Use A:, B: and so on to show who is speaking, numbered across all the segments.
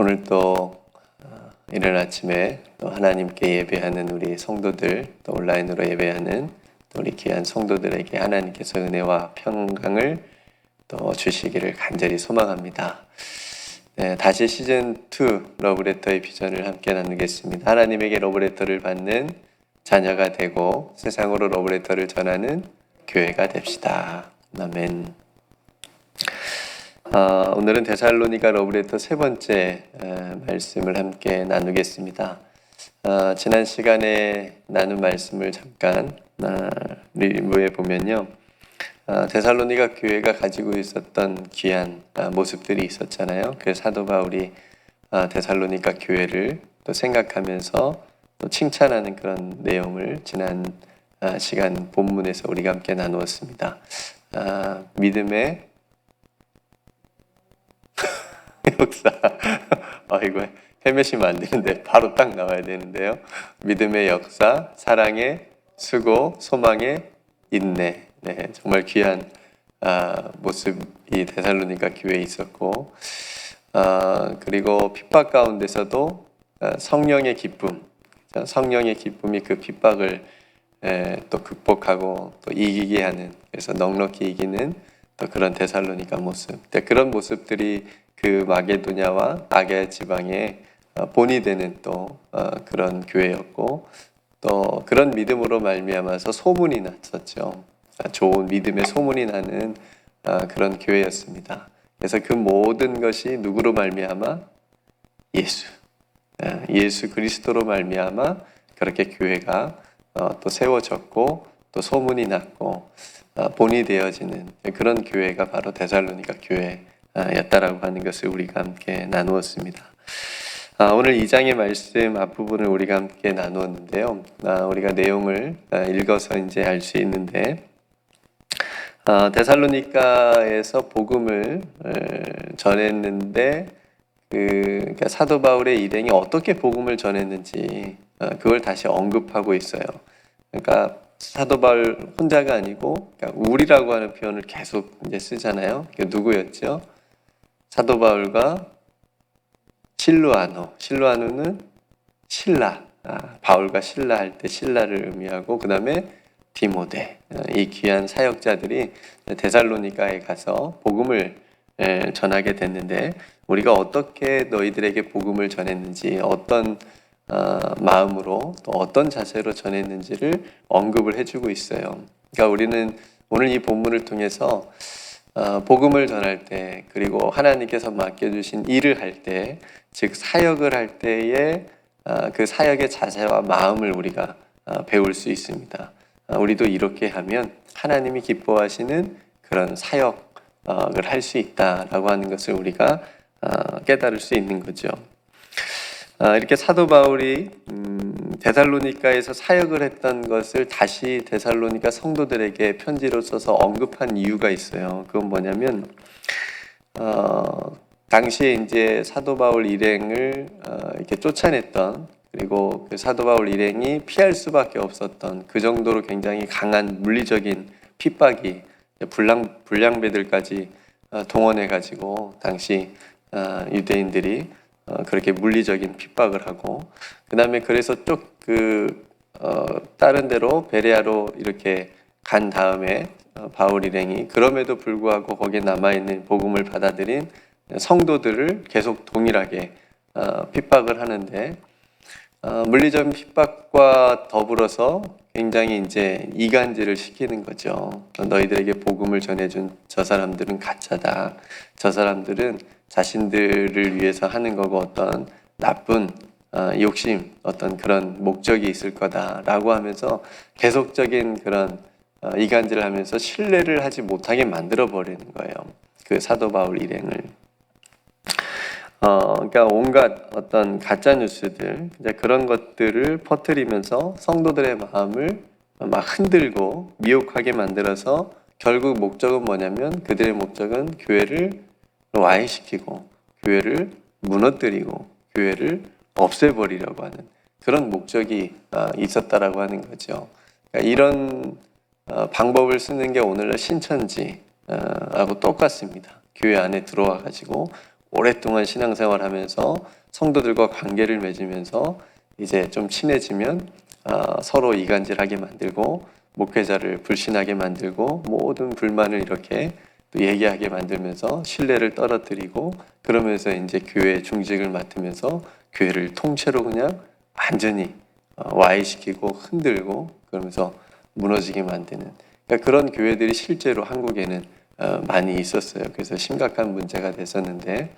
A: 오늘 또 이른 아침에 또 하나님께 예배하는 우리 성도들, 또 온라인으로 예배하는 또 우리 귀한 성도들에게 하나님께서 은혜와 평강을 또 주시기를 간절히 소망합니다. 네, 다시 시즌2 러브레터의 비전을 함께 나누겠습니다. 하나님에게 러브레터를 받는 자녀가 되고 세상으로 러브레터를 전하는 교회가 됩시다. 아멘. 오늘은 데살로니가 러브레터 세 번째 말씀을 함께 나누겠습니다. 지난 시간에 나눈 말씀을 잠깐 리뷰해 보면요. 데살로니가 교회가 가지고 있었던 귀한 모습들이 있었잖아요. 그래서 사도 바울이 데살로니가 교회를 또 생각하면서 또 칭찬하는 그런 내용을 지난 시간 본문에서 우리가 함께 나누었습니다. 믿음의 역사. 이거 헤매시면 안 되는데 바로 딱 나와야 되는데요. 믿음의 역사, 사랑의 수고, 소망의 인내. 네, 정말 귀한 모습이 데살로니가 교회에 있었고, 그리고 핍박 가운데서도 성령의 기쁨, 성령의 기쁨이 그 핍박을 또 극복하고 또 이기게 하는, 그래서 넉넉히 이기는 또 그런 데살로니가 모습. 그런 모습들이 그 마게도냐와 아가야 지방의 본이 되는 또 그런 교회였고, 또 그런 믿음으로 말미암아서 소문이 났었죠. 좋은 믿음의 소문이 나는 그런 교회였습니다. 그래서 그 모든 것이 누구로 말미암아? 예수 그리스도로 말미암아 그렇게 교회가 또 세워졌고 또 소문이 났고 본이 되어지는 그런 교회가 바로 데살로니가 교회였다라고 하는 것을 우리가 함께 나누었습니다. 오늘 2장의 말씀 앞부분을 우리가 함께 나누었는데요. 우리가 내용을 읽어서 이제 알 수 있는데, 데살로니가에서 복음을 전했는데 그러니까 사도 바울의 일행이 어떻게 복음을 전했는지 그걸 다시 언급하고 있어요. 그러니까 사도 바울 혼자가 아니고 그러니까 우리라고 하는 표현을 계속 이제 쓰잖아요. 누구였죠? 사도 바울과 실루아노는 신라, 바울과 신라 할 때 신라를 의미하고, 그 다음에 디모데, 이 귀한 사역자들이 데살로니가에 가서 복음을 전하게 됐는데, 우리가 어떻게 너희들에게 복음을 전했는지, 어떤 마음으로 또 어떤 자세로 전했는지를 언급을 해주고 있어요. 그러니까 우리는 오늘 이 본문을 통해서 복음을 전할 때, 그리고 하나님께서 맡겨주신 일을 할 때, 즉 사역을 할 때에 그 사역의 자세와 마음을 우리가 배울 수 있습니다. 우리도 이렇게 하면 하나님이 기뻐하시는 그런 사역을 할 수 있다라고 하는 것을 우리가 깨달을 수 있는 거죠. 이렇게 사도 바울이 데살로니가에서 사역을 했던 것을 다시 데살로니가 성도들에게 편지로 써서 언급한 이유가 있어요. 그건 뭐냐면 당시에 이제 사도 바울 일행을 이렇게 쫓아냈던, 그리고 그 사도 바울 일행이 피할 수밖에 없었던 그 정도로 굉장히 강한 물리적인 핍박이 불량배들까지 동원해가지고 당시 유대인들이 그렇게 물리적인 핍박을 하고, 그 다음에 그래서 다른 데로 베레아로 이렇게 간 다음에 바울 일행이 그럼에도 불구하고 거기에 남아있는 복음을 받아들인 성도들을 계속 동일하게 핍박을 하는데, 물리적인 핍박과 더불어서 굉장히 이제 이간질을 시키는 거죠. 너희들에게 복음을 전해준 저 사람들은 가짜다. 저 사람들은 자신들을 위해서 하는 거고 어떤 나쁜 욕심, 어떤 그런 목적이 있을 거다라고 하면서 계속적인 그런 이간질을 하면서 신뢰를 하지 못하게 만들어 버리는 거예요. 그 사도 바울 일행을. 그러니까 온갖 어떤 가짜 뉴스들, 그런 것들을 퍼뜨리면서 성도들의 마음을 막 흔들고 미혹하게 만들어서 결국 목적은 뭐냐면, 그들의 목적은 교회를 와해시키고 교회를 무너뜨리고 교회를 없애버리려고 하는 그런 목적이 있었다라고 하는 거죠. 그러니까 이런 방법을 쓰는 게 오늘날 신천지하고 똑같습니다. 교회 안에 들어와 가지고 오랫동안 신앙생활하면서 성도들과 관계를 맺으면서 이제 좀 친해지면 서로 이간질하게 만들고 목회자를 불신하게 만들고 모든 불만을 이렇게 또 얘기하게 만들면서 신뢰를 떨어뜨리고 그러면서 이제 교회 중직을 맡으면서 교회를 통째로 그냥 완전히 와해시키고 흔들고 그러면서 무너지게 만드는 그러니까 그런 교회들이 실제로 한국에는 많이 있었어요. 그래서 심각한 문제가 됐었는데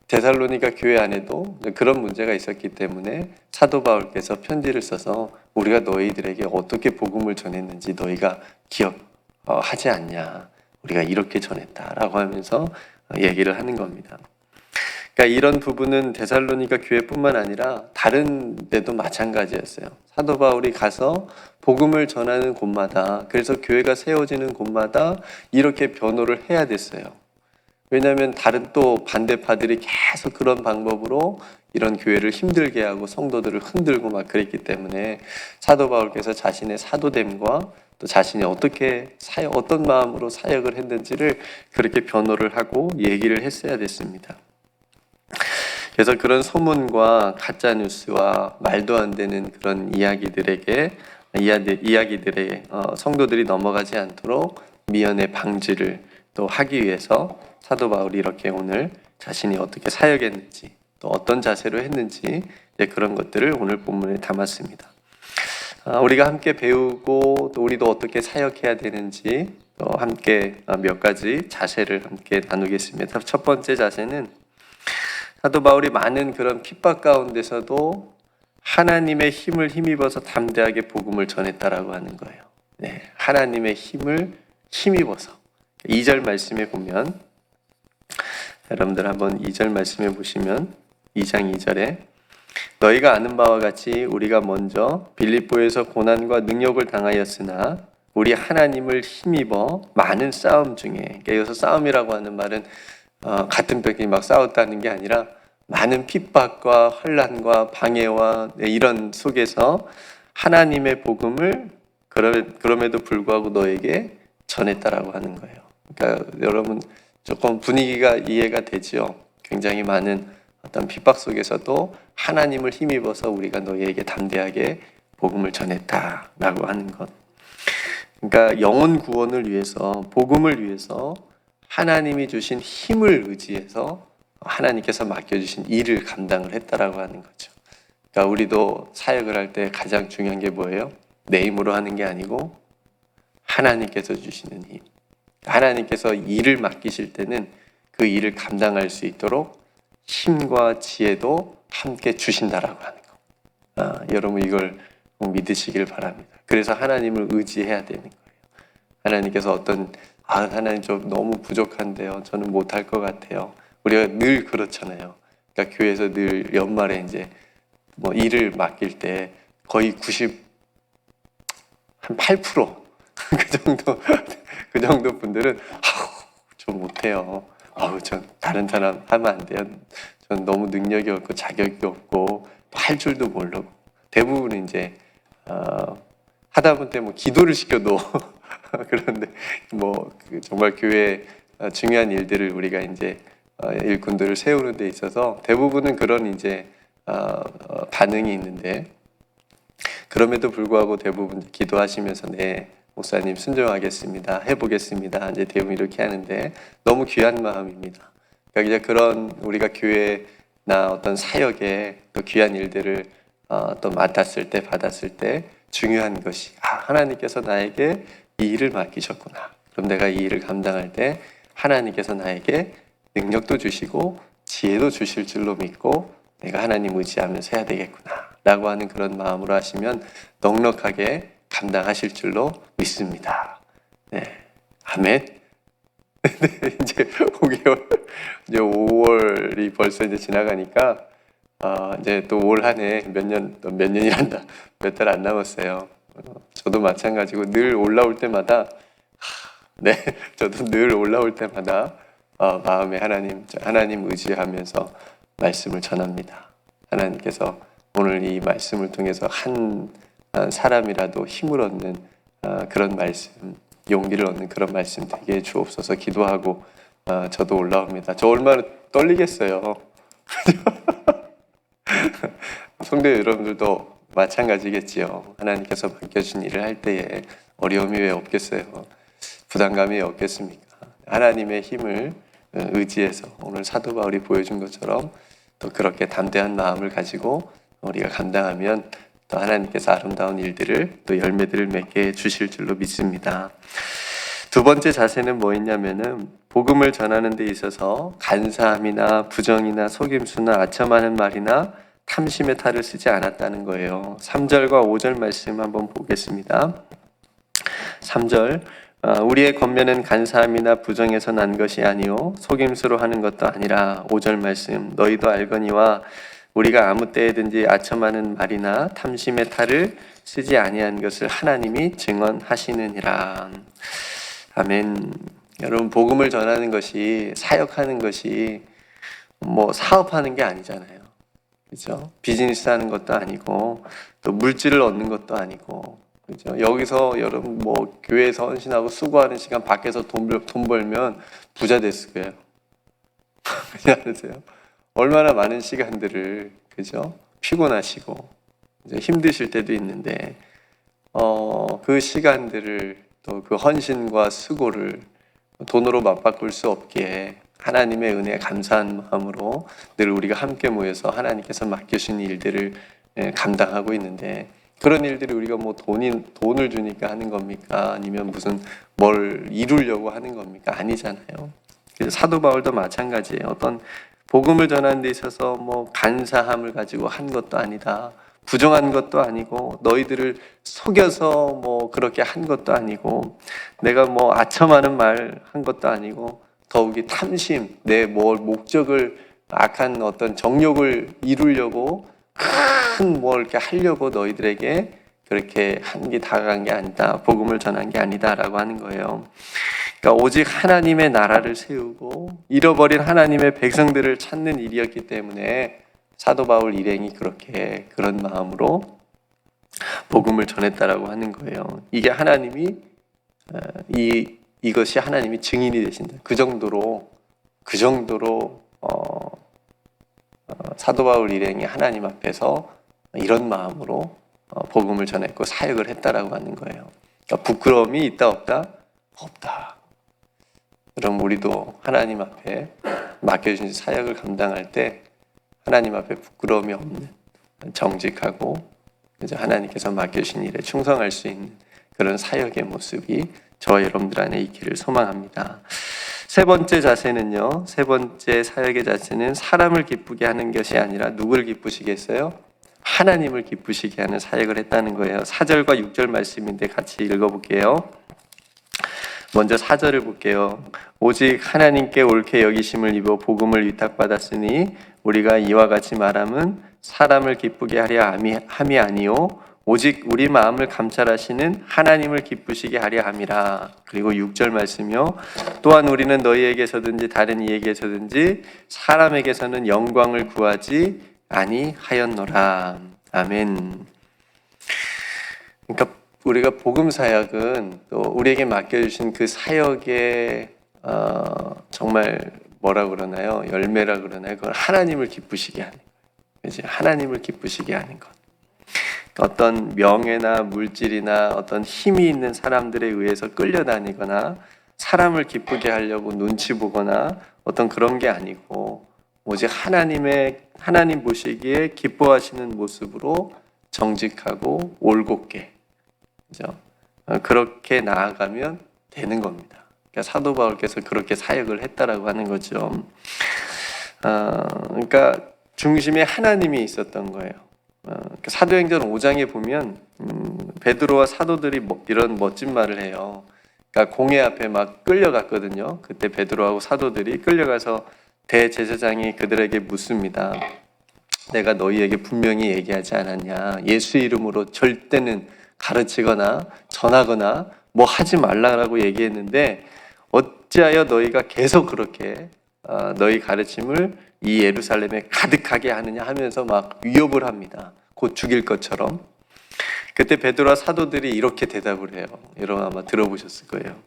A: 데살로니가 교회 안에도 그런 문제가 있었기 때문에 사도 바울께서 편지를 써서 우리가 너희들에게 어떻게 복음을 전했는지 너희가 기억하지 않냐. 우리가 이렇게 전했다라고 하면서 얘기를 하는 겁니다. 그러니까 이런 부분은 데살로니가 교회뿐만 아니라 다른 데도 마찬가지였어요. 사도 바울이 가서 복음을 전하는 곳마다 그래서 교회가 세워지는 곳마다 이렇게 변호를 해야 됐어요. 왜냐하면 다른 또 반대파들이 계속 그런 방법으로 이런 교회를 힘들게 하고 성도들을 흔들고 막 그랬기 때문에 사도 바울께서 자신의 사도됨과 또 자신이 어떤 마음으로 사역을 했는지를 그렇게 변호를 하고 얘기를 했어야 됐습니다. 그래서 그런 소문과 가짜 뉴스와 말도 안 되는 그런 이야기들에 성도들이 넘어가지 않도록 미연의 방지를 또 하기 위해서 사도 바울이 이렇게 오늘 자신이 어떻게 사역했는지 또 어떤 자세로 했는지 그런 것들을 오늘 본문에 담았습니다. 우리가 함께 배우고 또 우리도 어떻게 사역해야 되는지 또 함께 몇 가지 자세를 함께 나누겠습니다. 첫 번째 자세는 사도 바울이 많은 그런 핍박 가운데서도 하나님의 힘을 힘입어서 담대하게 복음을 전했다라고 하는 거예요. 네, 하나님의 힘을 힘입어서 2절 말씀에 보면 여러분들 한번 2절 말씀에 보시면 2장 2절에 너희가 아는 바와 같이 우리가 먼저 빌립보에서 고난과 능력을 당하였으나 우리 하나님을 힘입어 많은 싸움 중에 여기서 싸움이라고 하는 말은 같은 벽이 막 싸웠다는 게 아니라 많은 핍박과 혼란과 방해와 이런 속에서 하나님의 복음을 그럼에도 불구하고 너에게 전했다라고 하는 거예요. 그러니까 여러분 조금 분위기가 이해가 되죠. 굉장히 많은 어떤 핍박 속에서도 하나님을 힘입어서 우리가 너희에게 담대하게 복음을 전했다라고 하는 것. 그러니까 영혼 구원을 위해서 복음을 위해서 하나님이 주신 힘을 의지해서 하나님께서 맡겨주신 일을 감당을 했다라고 하는 거죠. 그러니까 우리도 사역을 할 때 가장 중요한 게 뭐예요? 내 힘으로 하는 게 아니고 하나님께서 주시는 힘. 하나님께서 일을 맡기실 때는 그 일을 감당할 수 있도록 힘과 지혜도 함께 주신다라고 하는 거. 여러분 이걸 꼭 믿으시길 바랍니다. 그래서 하나님을 의지해야 되는 거예요. 하나님께서 하나님 좀 너무 부족한데요. 저는 못할 것 같아요. 우리가 늘 그렇잖아요. 그러니까 교회에서 늘 연말에 이제 뭐 일을 맡길 때 거의 한 8% 그 정도 분들은 좀 못해요. 전 다른 사람 하면 안 돼요. 전 너무 능력이 없고 자격이 없고 할 줄도 모르고 대부분 이제 하다못해 뭐 기도를 시켜도 그런데 정말 교회 중요한 일들을 우리가 이제 일꾼들을 세우는 데 있어서 대부분은 그런 이제 반응이 있는데 그럼에도 불구하고 대부분 기도하시면서 네 목사님 순종하겠습니다. 해보겠습니다. 이제 대부분 이렇게 하는데 너무 귀한 마음입니다. 그러니까 이제 그런 우리가 교회나 어떤 사역에 또 귀한 일들을 또 맡았을 때 받았을 때 중요한 것이 하나님께서 나에게 이 일을 맡기셨구나. 그럼 내가 이 일을 감당할 때 하나님께서 나에게 능력도 주시고 지혜도 주실 줄로 믿고 내가 하나님 의지하면서 해야 되겠구나 라고 하는 그런 마음으로 하시면 넉넉하게 감당하실 줄로 믿습니다. 네, 아멘. 이제 5개월, 이제 5월이 벌써 이제 지나가니까 이제 또 올 한 해 몇 년이란다 몇 달 안 남았어요. 저도 마찬가지고 늘 올라올 때마다 저도 늘 올라올 때마다 마음에 하나님 의지하면서 말씀을 전합니다. 하나님께서 오늘 이 말씀을 통해서 한 사람이라도 힘을 얻는 그런 말씀 용기를 얻는 그런 말씀 되게 주옵소서 기도하고 저도 올라옵니다. 저 얼마나 떨리겠어요. 성도 여러분들도 마찬가지겠지요. 하나님께서 맡겨준 일을 할 때에 어려움이 왜 없겠어요? 부담감이 없겠습니까? 하나님의 힘을 의지해서 오늘 사도 바울이 보여준 것처럼 또 그렇게 담대한 마음을 가지고 우리가 감당하면 또 하나님께서 아름다운 일들을 또 열매들을 맺게 주실 줄로 믿습니다. 두 번째 자세는 뭐였냐면은 복음을 전하는 데 있어서 간사함이나 부정이나 속임수나 아첨하는 말이나 탐심의 탈을 쓰지 않았다는 거예요. 3절과 5절 말씀 한번 보겠습니다. 3절 우리의 권면은 간사함이나 부정에서 난 것이 아니요 속임수로 하는 것도 아니라 5절 말씀 너희도 알거니와 우리가 아무 때에든지 아첨하는 말이나 탐심의 탈을 쓰지 아니한 것을 하나님이 증언하시느니라. 아멘. 여러분 복음을 전하는 것이 사역하는 것이 뭐 사업하는 게 아니잖아요. 그렇죠? 비즈니스 하는 것도 아니고 또 물질을 얻는 것도 아니고 그렇죠? 여기서 여러분 뭐 교회에서 헌신하고 수고하는 시간 밖에서 돈 벌면 부자 됐을 거예요. 그렇지 않으세요? 얼마나 많은 시간들을 그죠? 피곤하시고 이제 힘드실 때도 있는데 그 시간들을 또 그 헌신과 수고를 돈으로 맞바꿀 수 없기에 하나님의 은혜에 감사한 마음으로 늘 우리가 함께 모여서 하나님께서 맡겨주신 일들을 감당하고 있는데 그런 일들이 우리가 뭐 돈을 주니까 하는 겁니까? 아니면 무슨 뭘 이루려고 하는 겁니까? 아니잖아요. 그래서 사도 바울도 마찬가지예요. 어떤 복음을 전하는 데 있어서 뭐 간사함을 가지고 한 것도 아니다. 부정한 것도 아니고 너희들을 속여서 뭐 그렇게 한 것도 아니고 내가 뭐 아첨하는 말 한 것도 아니고 더욱이 탐심, 내 뭘 목적을 악한 어떤 정욕을 이루려고 큰 뭘 이렇게 하려고 너희들에게 그렇게 한 게 다가간 게 아니다. 복음을 전한 게 아니다라고 하는 거예요. 그러니까 오직 하나님의 나라를 세우고 잃어버린 하나님의 백성들을 찾는 일이었기 때문에 사도 바울 일행이 그렇게 그런 마음으로 복음을 전했다라고 하는 거예요. 이게 하나님이 이것이 하나님이 증인이 되신다. 그 정도로 사도 바울 일행이 하나님 앞에서 이런 마음으로 복음을 전했고 사역을 했다라고 하는 거예요. 그러니까 부끄러움이 있다 없다? 없다. 그럼 우리도 하나님 앞에 맡겨주신 사역을 감당할 때 하나님 앞에 부끄러움이 없는 정직하고 하나님께서 맡겨주신 일에 충성할 수 있는 그런 사역의 모습이 저와 여러분들 안에 있기를 소망합니다. 세 번째 자세는요. 세 번째 사역의 자세는 사람을 기쁘게 하는 것이 아니라 누구를 기쁘시게 했어요? 하나님을 기쁘시게 하는 사역을 했다는 거예요. 4절과 6절 말씀인데 같이 읽어볼게요. 먼저 4절을 볼게요. 오직 하나님께 옳게 여기심을 입어 복음을 위탁받았으니 우리가 이와 같이 말함은 사람을 기쁘게 하려 함이 아니요 오직 우리 마음을 감찰하시는 하나님을 기쁘시게 하려 함이라. 그리고 6절 말씀이요. 또한 우리는 너희에게서든지 다른 이에게서든지 사람에게서는 영광을 구하지 아니하였노라. 아멘. 그러니까 우리가 복음 사역은 또 우리에게 맡겨주신 그 사역의 정말 뭐라 그러나요? 열매라 그러나요? 그건 하나님을 기쁘시게 하는 거죠. 하나님을 기쁘시게 하는 것. 어떤 명예나 물질이나 어떤 힘이 있는 사람들에 의해서 끌려다니거나 사람을 기쁘게 하려고 눈치 보거나 어떤 그런 게 아니고 오직 하나님 보시기에 기뻐하시는 모습으로 정직하고 올곧게 그죠? 그렇게 나아가면 되는 겁니다. 그러니까 사도 바울께서 그렇게 사역을 했다라고 하는 거죠. 그러니까 중심에 하나님이 있었던 거예요. 사도행전 5장에 보면 베드로와 사도들이 이런 멋진 말을 해요. 그러니까 공회 앞에 막 끌려갔거든요. 그때 베드로하고 사도들이 끌려가서 대제사장이 그들에게 묻습니다. 내가 너희에게 분명히 얘기하지 않았냐? 예수 이름으로 절대는 가르치거나 전하거나 뭐 하지 말라고 얘기했는데 어찌하여 너희가 계속 그렇게 너희 가르침을 이 예루살렘에 가득하게 하느냐 하면서 막 위협을 합니다. 곧 죽일 것처럼. 그때 베드로와 사도들이 이렇게 대답을 해요. 여러분 아마 들어보셨을 거예요.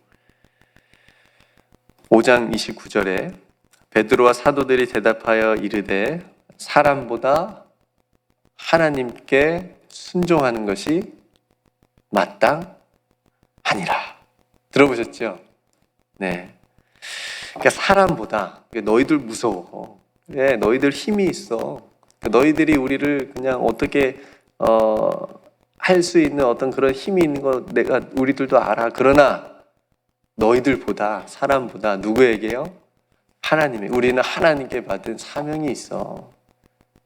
A: 5장 29절에 베드로와 사도들이 대답하여 이르되 사람보다 하나님께 순종하는 것이 마땅하니라. 들어보셨죠? 네. 그러니까 사람보다 너희들 무서워. 네, 너희들 힘이 있어. 너희들이 우리를 그냥 어떻게 할 수 있는 어떤 그런 힘이 있는 거 내가 우리들도 알아. 그러나 너희들보다 사람보다 누구에게요? 하나님에. 우리는 하나님께 받은 사명이 있어.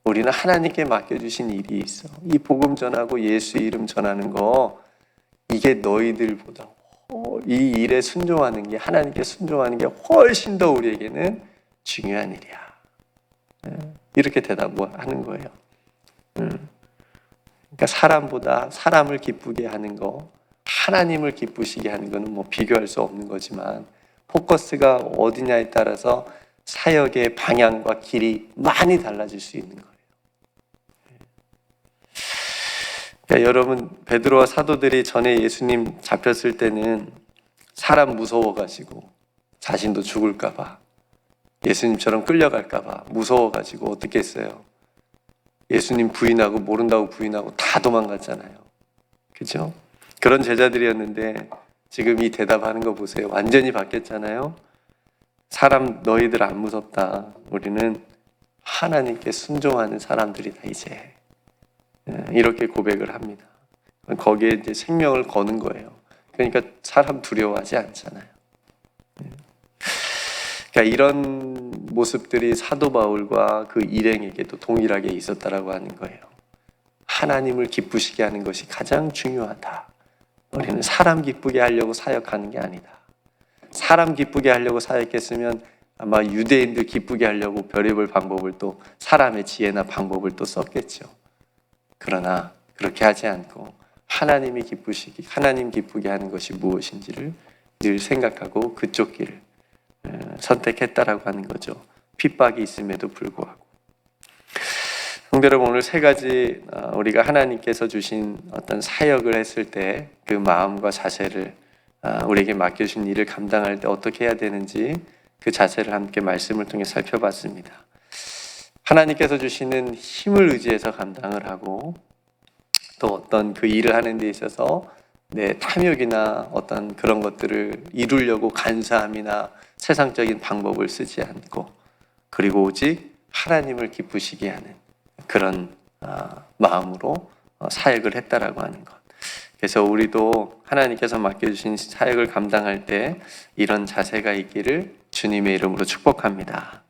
A: 우리는 하나님께 맡겨주신 일이 있어. 이 복음 전하고 예수 이름 전하는 거 이게 너희들보다 이 일에 순종하는 게 하나님께 순종하는 게 훨씬 더 우리에게는 중요한 일이야. 이렇게 대답하는 거예요. 그러니까 사람보다 사람을 기쁘게 하는 거, 하나님을 기쁘시게 하는 거는 뭐 비교할 수 없는 거지만 포커스가 어디냐에 따라서 사역의 방향과 길이 많이 달라질 수 있는 거예요. 그러니까 여러분 베드로와 사도들이 전에 예수님 잡혔을 때는 사람 무서워가지고 자신도 죽을까봐 예수님처럼 끌려갈까봐 무서워가지고 어떻게 했어요? 예수님 부인하고 모른다고 부인하고 다 도망갔잖아요. 그죠? 그런 제자들이었는데 지금 이 대답하는 거 보세요. 완전히 바뀌었잖아요. 사람 너희들 안 무섭다. 우리는 하나님께 순종하는 사람들이다 이제. 이렇게 고백을 합니다. 거기에 이제 생명을 거는 거예요. 그러니까 사람 두려워하지 않잖아요. 그러니까 이런 모습들이 사도 바울과 그 일행에게도 동일하게 있었다라고 하는 거예요. 하나님을 기쁘시게 하는 것이 가장 중요하다. 우리는 사람 기쁘게 하려고 사역하는 게 아니다. 사람 기쁘게 하려고 사역했으면 아마 유대인들 기쁘게 하려고 별의별 방법을 또 사람의 지혜나 방법을 또 썼겠죠. 그러나 그렇게 하지 않고 하나님 기쁘게 하는 것이 무엇인지를 늘 생각하고 그쪽 길을 선택했다라고 하는 거죠. 핍박이 있음에도 불구하고. 성도 여러분, 오늘 세 가지 우리가 하나님께서 주신 어떤 사역을 했을 때 그 마음과 자세를 우리에게 맡겨주신 일을 감당할 때 어떻게 해야 되는지 그 자세를 함께 말씀을 통해 살펴봤습니다. 하나님께서 주시는 힘을 의지해서 감당을 하고 또 어떤 그 일을 하는 데 있어서 내 탐욕이나 어떤 그런 것들을 이루려고 간사함이나 세상적인 방법을 쓰지 않고 그리고 오직 하나님을 기쁘시게 하는 그런 마음으로 사역을 했다라고 하는 것. 그래서 우리도 하나님께서 맡겨주신 사역을 감당할 때 이런 자세가 있기를 주님의 이름으로 축복합니다.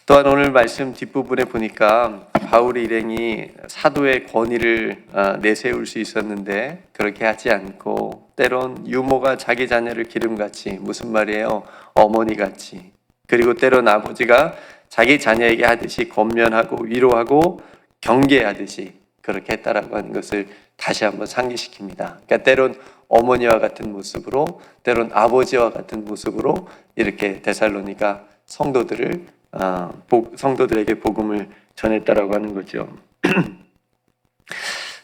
A: 또한 오늘 말씀 뒷부분에 보니까 바울의 일행이 사도의 권위를 내세울 수 있었는데 그렇게 하지 않고 때론 유모가 자기 자녀를 기름같이, 무슨 말이에요? 어머니같이, 그리고 때론 아버지가 자기 자녀에게 하듯이 권면하고 위로하고 경계하듯이 그렇게 했다라고 하는 것을 다시 한번 상기시킵니다. 그러니까 때론 어머니와 같은 모습으로, 때론 아버지와 같은 모습으로 이렇게 데살로니가 성도들에게 복음을 전했다라고 하는 거죠.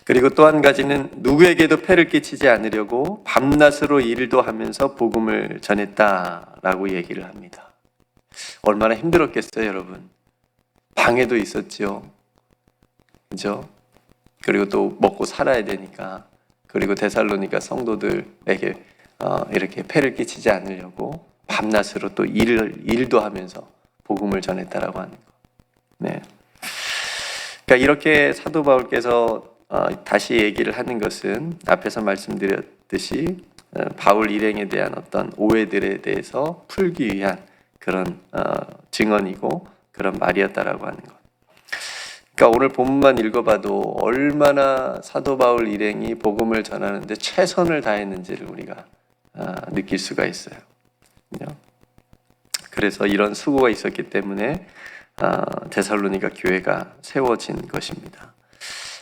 A: 그리고 또 한 가지는 누구에게도 폐를 끼치지 않으려고 밤낮으로 일도 하면서 복음을 전했다라고 얘기를 합니다. 얼마나 힘들었겠어요, 여러분. 방해도 있었죠. 그죠? 그리고 또 먹고 살아야 되니까. 그리고 데살로니가 성도들에게 이렇게 폐를 끼치지 않으려고 밤낮으로 또 일도 하면서 복음을 전했다라고 하는 거. 네. 그러니까 이렇게 사도 바울께서 다시 얘기를 하는 것은 앞에서 말씀드렸듯이 바울 일행에 대한 어떤 오해들에 대해서 풀기 위한 그런 증언이고 그런 말이었다라고 하는 것. 그러니까 오늘 본문만 읽어봐도 얼마나 사도 바울 일행이 복음을 전하는데 최선을 다했는지를 우리가 느낄 수가 있어요. 그래서 이런 수고가 있었기 때문에 데살로니가 교회가 세워진 것입니다.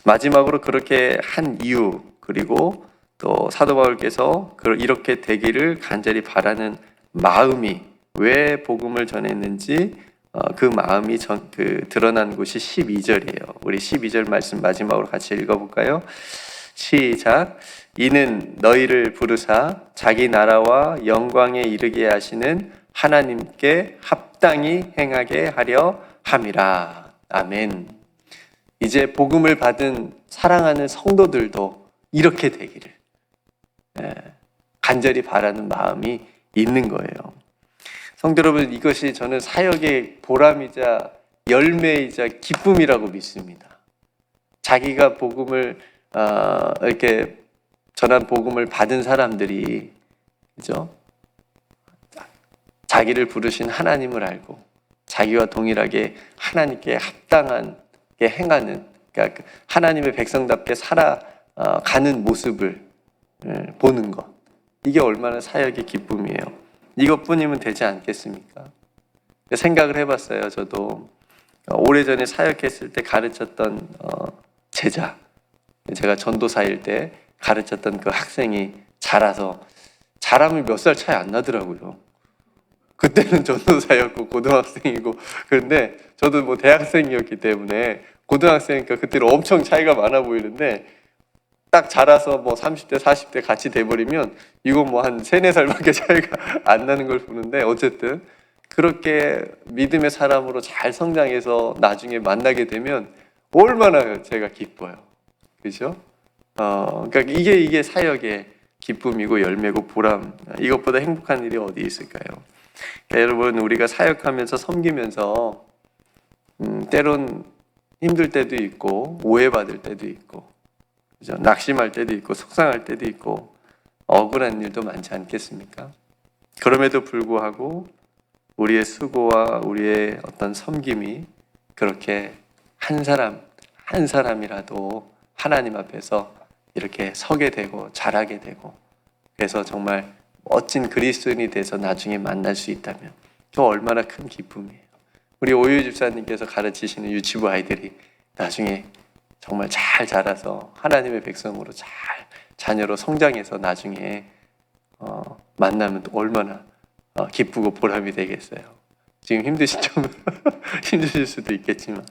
A: 마지막으로 그렇게 한 이유, 그리고 또 사도 바울께서 이렇게 되기를 간절히 바라는 마음이 왜 복음을 전했는지 그 마음이 드러난 곳이 12절이에요. 우리 12절 말씀 마지막으로 같이 읽어볼까요? 시작. 이는 너희를 부르사 자기 나라와 영광에 이르게 하시는 하나님께 합당히 행하게 하려 함이라. 아멘. 이제 복음을 받은 사랑하는 성도들도 이렇게 되기를 간절히 바라는 마음이 있는 거예요. 성도 여러분, 이것이 저는 사역의 보람이자 열매이자 기쁨이라고 믿습니다. 자기가 복음을 이렇게 전한 복음을 받은 사람들이, 그죠? 자기를 부르신 하나님을 알고 자기와 동일하게 하나님께 합당하게 행하는, 그러니까 하나님의 백성답게 살아가는 모습을 보는 것, 이게 얼마나 사역의 기쁨이에요. 이것뿐이면 되지 않겠습니까? 생각을 해봤어요. 저도 오래전에 사역했을 때 가르쳤던 제자, 제가 전도사일 때 가르쳤던 그 학생이 자라면 몇 살 차이 안 나더라고요. 그때는 전도사였고 고등학생이고, 그런데 저도 뭐 대학생이었기 때문에 고등학생이니까 그때는 엄청 차이가 많아 보이는데, 딱 자라서 뭐 30대 40대 같이 돼버리면 이건 뭐 한 3, 4살밖에 차이가 안 나는 걸 보는데, 어쨌든 그렇게 믿음의 사람으로 잘 성장해서 나중에 만나게 되면 얼마나 제가 기뻐요. 그죠? 그러니까 이게 사역의 기쁨이고 열매고 보람, 이것보다 행복한 일이 어디 있을까요? 그러니까 여러분, 우리가 사역하면서 섬기면서 때론 힘들 때도 있고 오해받을 때도 있고, 그죠? 낙심할 때도 있고 속상할 때도 있고 억울한 일도 많지 않겠습니까? 그럼에도 불구하고 우리의 수고와 우리의 어떤 섬김이 그렇게 한 사람이라도 하나님 앞에서 이렇게 서게 되고 자라게 되고, 그래서 정말 멋진 그리스도인이 돼서 나중에 만날 수 있다면 또 얼마나 큰 기쁨이에요. 우리 오유 집사님께서 가르치시는 유치부 아이들이 나중에 정말 잘 자라서 하나님의 백성으로 잘 자녀로 성장해서 나중에 만나면 또 얼마나 기쁘고 보람이 되겠어요. 지금 힘드실 수도 있겠지만,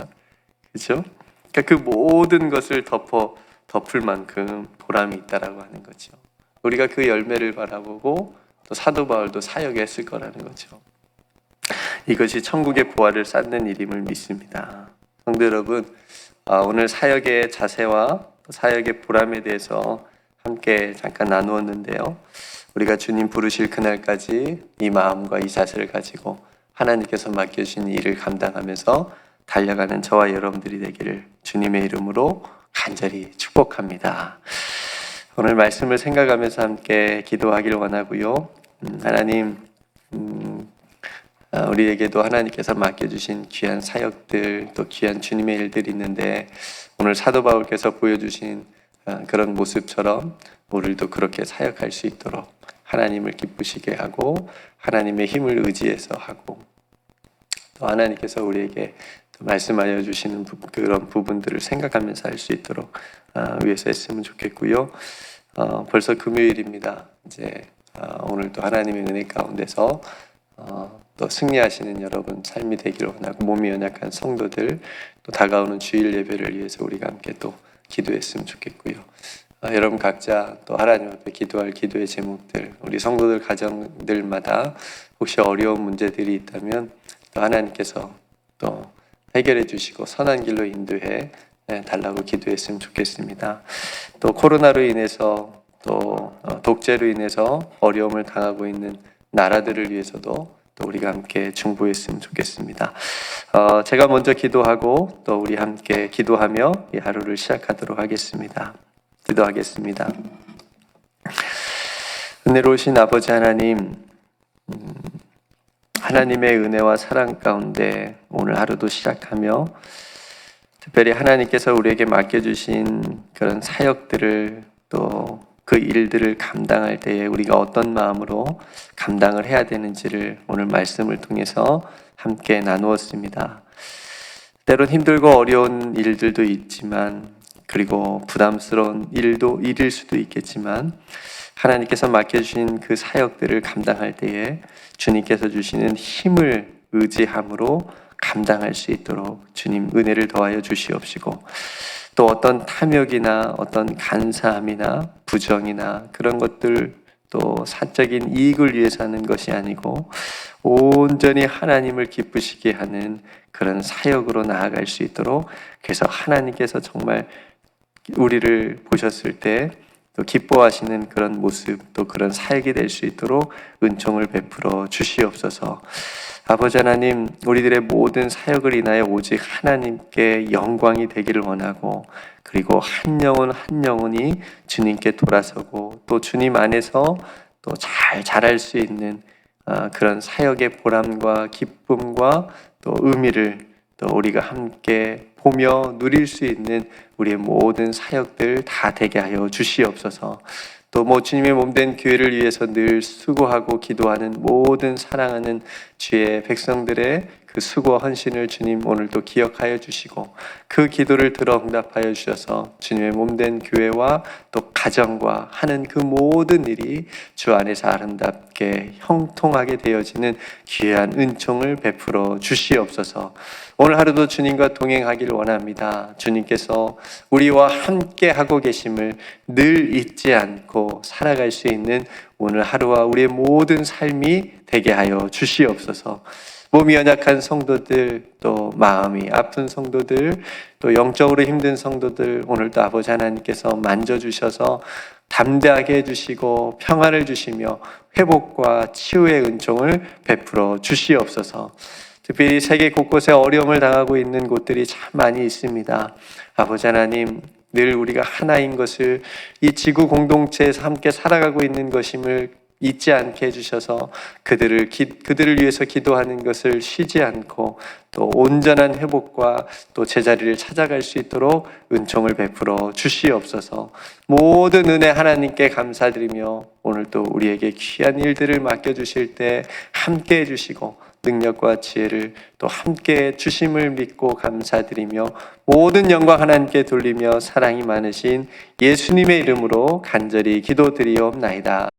A: 그렇죠? 그러니까 그 모든 것을 덮을 만큼 보람이 있다라고 하는 거죠. 우리가 그 열매를 바라보고 또 사도 바울도 사역했을 거라는 거죠. 이것이 천국의 보화를 쌓는 일임을 믿습니다. 성도 여러분, 오늘 사역의 자세와 사역의 보람에 대해서 함께 잠깐 나누었는데요. 우리가 주님 부르실 그날까지 이 마음과 이 자세를 가지고 하나님께서 맡겨주신 일을 감당하면서 달려가는 저와 여러분들이 되기를 주님의 이름으로 간절히 축복합니다. 오늘 말씀을 생각하면서 함께 기도하기를 원하고요. 하나님, 우리에게도 하나님께서 맡겨주신 귀한 사역들, 또 귀한 주님의 일들이 있는데, 오늘 사도 바울께서 보여주신 그런 모습처럼 우리도 그렇게 사역할 수 있도록 하나님을 기쁘시게 하고 하나님의 힘을 의지해서 하고, 또 하나님께서 우리에게 또 말씀하여 주시는 그런 부분들을 생각하면서 할 수 있도록 위해서 했으면 좋겠고요. 벌써 금요일입니다. 이제 오늘도 하나님의 은혜 가운데서 또 승리하시는 여러분 삶이 되기를 원하고, 몸이 연약한 성도들, 또 다가오는 주일 예배를 위해서 우리가 함께 또 기도했으면 좋겠고요. 여러분 각자 또 하나님 앞에 기도할 기도의 제목들, 우리 성도들 가정들마다 혹시 어려운 문제들이 있다면 또 하나님께서 또 해결해 주시고 선한 길로 인도해 달라고 기도했으면 좋겠습니다. 또 코로나로 인해서 또 독재로 인해서 어려움을 당하고 있는 나라들을 위해서도 또 우리가 함께 중보했으면 좋겠습니다. 제가 먼저 기도하고 또 우리 함께 기도하며 이 하루를 시작하도록 하겠습니다. 기도하겠습니다. 은혜로우신 아버지 하나님, 하나님의 은혜와 사랑 가운데 오늘 하루도 시작하며 특별히 하나님께서 우리에게 맡겨주신 그런 사역들을, 또 그 일들을 감당할 때에 우리가 어떤 마음으로 감당을 해야 되는지를 오늘 말씀을 통해서 함께 나누었습니다. 때론 힘들고 어려운 일들도 있지만, 그리고 부담스러운 일일 수도 있겠지만, 하나님께서 맡겨주신 그 사역들을 감당할 때에 주님께서 주시는 힘을 의지함으로 감당할 수 있도록 주님 은혜를 더하여 주시옵시고, 또 어떤 탐욕이나 어떤 간사함이나 부정이나 그런 것들, 또 사적인 이익을 위해서 하는 것이 아니고 온전히 하나님을 기쁘시게 하는 그런 사역으로 나아갈 수 있도록, 그래서 하나님께서 정말 우리를 보셨을 때 또 기뻐하시는 그런 모습, 또 그런 사역이 될 수 있도록 은총을 베풀어 주시옵소서. 아버지 하나님, 우리들의 모든 사역을 인하여 오직 하나님께 영광이 되기를 원하고, 그리고 한 영혼 한 영혼이 주님께 돌아서고 또 주님 안에서 또 잘 자랄 수 있는 그런 사역의 보람과 기쁨과 또 의미를 또 우리가 함께 보며 누릴 수 있는 우리의 모든 사역들 다 되게 하여 주시옵소서. 또 주님의 몸된 교회를 위해서 늘 수고하고 기도하는 모든 사랑하는 주의 백성들의 그 수고와 헌신을 주님 오늘도 기억하여 주시고, 그 기도를 들어 응답하여 주셔서 주님의 몸된 교회와 또 가정과 하는 그 모든 일이 주 안에서 아름답게 형통하게 되어지는 귀한 은총을 베풀어 주시옵소서. 오늘 하루도 주님과 동행하기를 원합니다. 주님께서 우리와 함께 하고 계심을 늘 잊지 않고 살아갈 수 있는 오늘 하루와 우리의 모든 삶이 되게 하여 주시옵소서. 몸이 연약한 성도들, 또 마음이 아픈 성도들, 또 영적으로 힘든 성도들, 오늘도 아버지 하나님께서 만져주셔서 담대하게 해주시고 평안을 주시며 회복과 치유의 은총을 베풀어 주시옵소서. 특별히 세계 곳곳에 어려움을 당하고 있는 곳들이 참 많이 있습니다. 아버지 하나님, 늘 우리가 하나인 것을, 이 지구 공동체에서 함께 살아가고 있는 것임을 잊지 않게 해주셔서 그들을 위해서 기도하는 것을 쉬지 않고 또 온전한 회복과 또 제자리를 찾아갈 수 있도록 은총을 베풀어 주시옵소서. 모든 은혜 하나님께 감사드리며, 오늘 또 우리에게 귀한 일들을 맡겨주실 때 함께 해주시고 능력과 지혜를 또 함께 주심을 믿고 감사드리며, 모든 영광 하나님께 돌리며 사랑이 많으신 예수님의 이름으로 간절히 기도드리옵나이다.